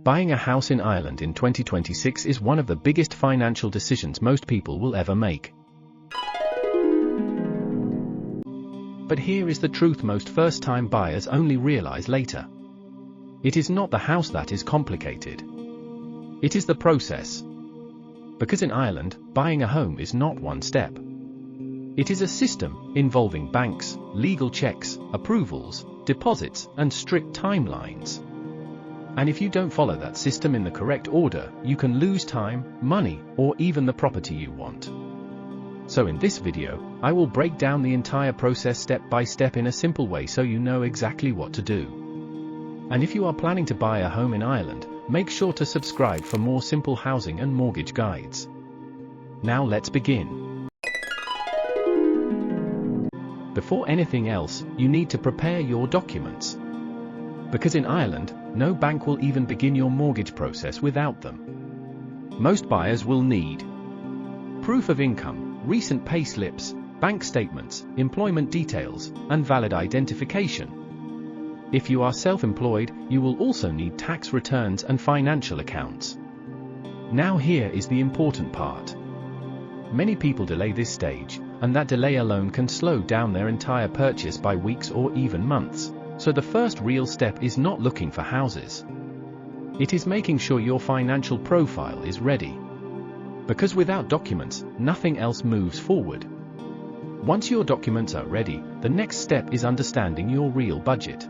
Buying a house in Ireland in 2026 is one of the biggest financial decisions most people will ever make. But here is the truth most first-time buyers only realize later. It is not the house that is complicated. It is the process. Because in Ireland, buying a home is not one step. It is a system involving banks, legal checks, approvals, deposits, and strict timelines. And if you don't follow that system in the correct order, you can lose time, money, or even the property you want. So in this video, I will break down the entire process step by step in a simple way so you know exactly what to do. And if you are planning to buy a home in Ireland, make sure to subscribe for more simple housing and mortgage guides. Now let's begin. Before anything else, you need to prepare your documents. Because in Ireland, no bank will even begin your mortgage process without them. Most buyers will need proof of income, recent pay slips, bank statements, employment details, and valid identification. If you are self-employed, you will also need tax returns and financial accounts. Now here is the important part. Many people delay this stage, and that delay alone can slow down their entire purchase by weeks or even months. So the first real step is not looking for houses. It is making sure your financial profile is ready. Because without documents, nothing else moves forward. Once your documents are ready, the next step is understanding your real budget.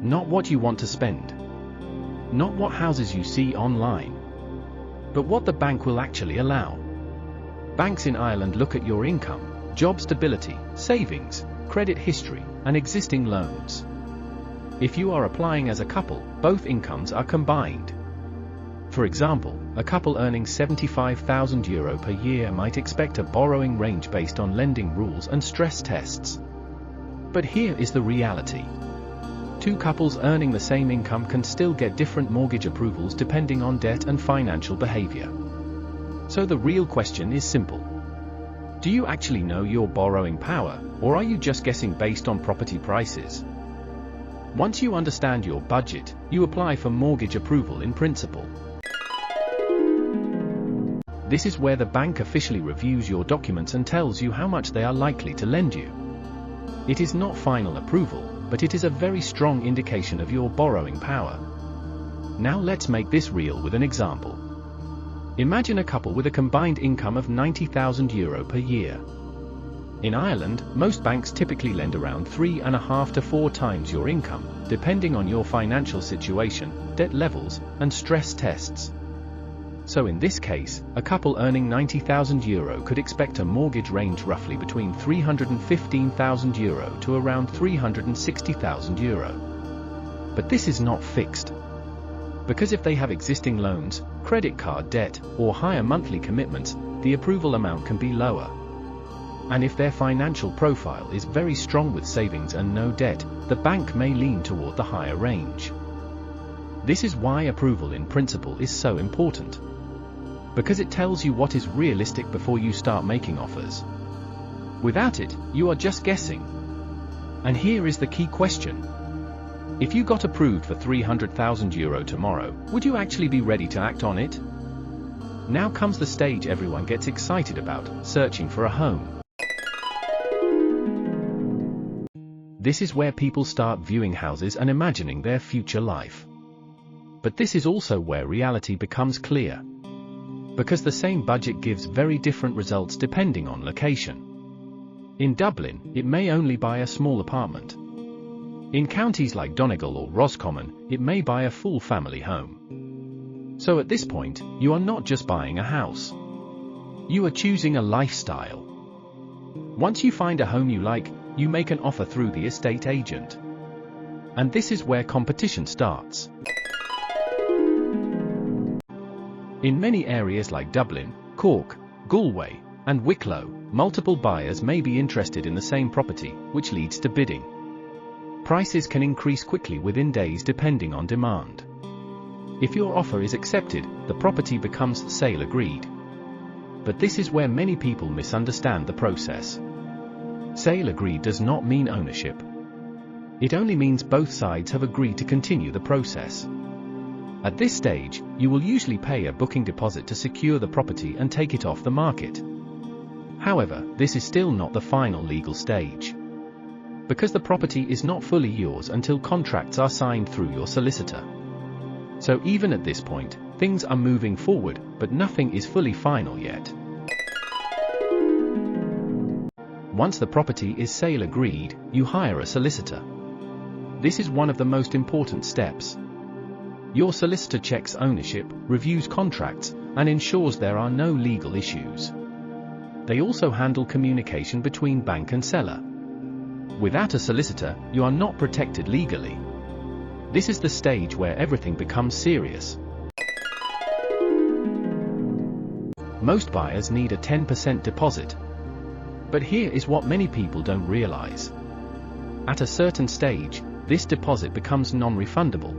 Not what you want to spend. Not what houses you see online. But what the bank will actually allow. Banks in Ireland look at your income, job stability, savings, credit history, and existing loans. If you are applying as a couple, both incomes are combined. For example, a couple earning €75,000 per year might expect a borrowing range based on lending rules and stress tests. But here is the reality. Two couples earning the same income can still get different mortgage approvals depending on debt and financial behavior. So the real question is simple. Do you actually know your borrowing power, or are you just guessing based on property prices? Once you understand your budget, you apply for mortgage approval in principle. This is where the bank officially reviews your documents and tells you how much they are likely to lend you. It is not final approval, but it is a very strong indication of your borrowing power. Now let's make this real with an example. Imagine a couple with a combined income of €90,000 per year. In Ireland, most banks typically lend around 3.5 to 4 times your income, depending on your financial situation, debt levels, and stress tests. So in this case, a couple earning €90,000 could expect a mortgage range roughly between €315,000 to around €360,000. But this is not fixed. Because if they have existing loans, credit card debt, or higher monthly commitments, the approval amount can be lower. And if their financial profile is very strong with savings and no debt, the bank may lean toward the higher range. This is why approval in principle is so important. Because it tells you what is realistic before you start making offers. Without it, you are just guessing. And here is the key question. If you got approved for €300,000 tomorrow, would you actually be ready to act on it? Now comes the stage everyone gets excited about, searching for a home. This is where people start viewing houses and imagining their future life. But this is also where reality becomes clear. Because the same budget gives very different results depending on location. In Dublin, it may only buy a small apartment. In counties like Donegal or Roscommon, it may buy a full family home. So at this point, you are not just buying a house. You are choosing a lifestyle. Once you find a home you like, you make an offer through the estate agent. And this is where competition starts. In many areas like Dublin, Cork, Galway, and Wicklow, multiple buyers may be interested in the same property, which leads to bidding. Prices can increase quickly within days depending on demand. If your offer is accepted, the property becomes sale agreed. But this is where many people misunderstand the process. Sale agreed does not mean ownership. It only means both sides have agreed to continue the process. At this stage, you will usually pay a booking deposit to secure the property and take it off the market. However, this is still not the final legal stage, because the property is not fully yours until contracts are signed through your solicitor. So even at this point, things are moving forward, but nothing is fully final yet. Once the property is sale agreed, you hire a solicitor. This is one of the most important steps. Your solicitor checks ownership, reviews contracts, and ensures there are no legal issues. They also handle communication between bank and seller. Without a solicitor, you are not protected legally. This is the stage where everything becomes serious. Most buyers need a 10% deposit. But here is what many people don't realize. At a certain stage, this deposit becomes non-refundable.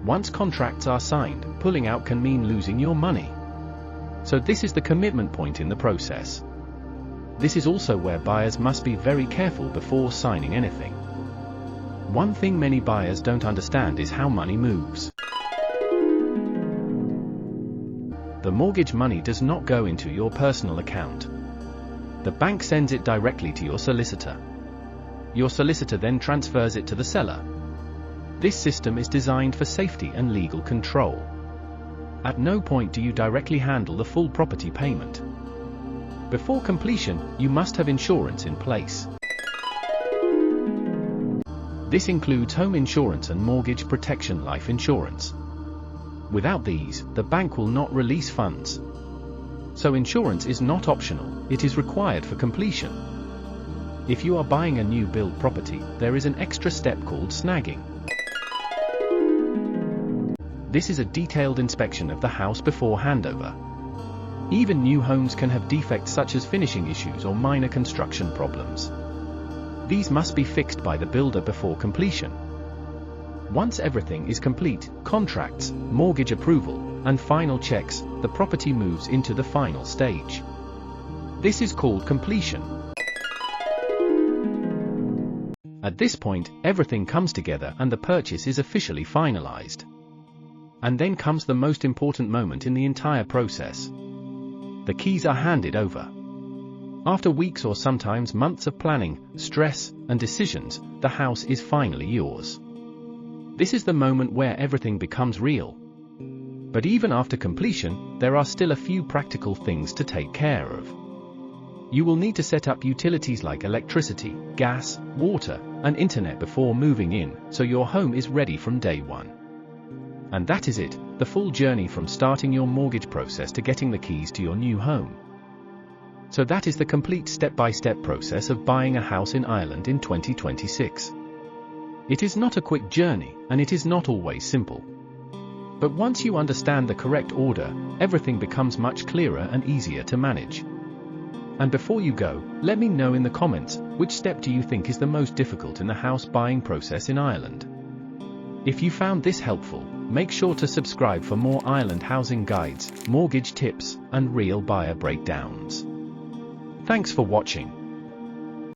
Once contracts are signed, pulling out can mean losing your money. So this is the commitment point in the process. This is also where buyers must be very careful before signing anything. One thing many buyers don't understand is how money moves. The mortgage money does not go into your personal account. The bank sends it directly to your solicitor. Your solicitor then transfers it to the seller. This system is designed for safety and legal control. At no point do you directly handle the full property payment. Before completion, you must have insurance in place. This includes home insurance and mortgage protection life insurance. Without these, the bank will not release funds. So insurance is not optional, it is required for completion. If you are buying a new build property, there is an extra step called snagging. This is a detailed inspection of the house before handover. Even new homes can have defects such as finishing issues or minor construction problems. These must be fixed by the builder before completion. Once everything is complete, contracts, mortgage approval, and final checks, the property moves into the final stage. This is called completion. At this point, everything comes together and the purchase is officially finalized. And then comes the most important moment in the entire process. The keys are handed over. After weeks or sometimes months of planning, stress, and decisions, the house is finally yours. This is the moment where everything becomes real. But even after completion, there are still a few practical things to take care of. You will need to set up utilities like electricity, gas, water, and internet before moving in, so your home is ready from day one. And that is it, the full journey from starting your mortgage process to getting the keys to your new home. So that is the complete step-by-step process of buying a house in Ireland in 2026. It is not a quick journey, and it is not always simple. But once you understand the correct order, everything becomes much clearer and easier to manage. And before you go, let me know in the comments, which step do you think is the most difficult in the house buying process in Ireland? If you found this helpful, make sure to subscribe for more Ireland housing guides, mortgage tips, and real buyer breakdowns. Thanks for watching.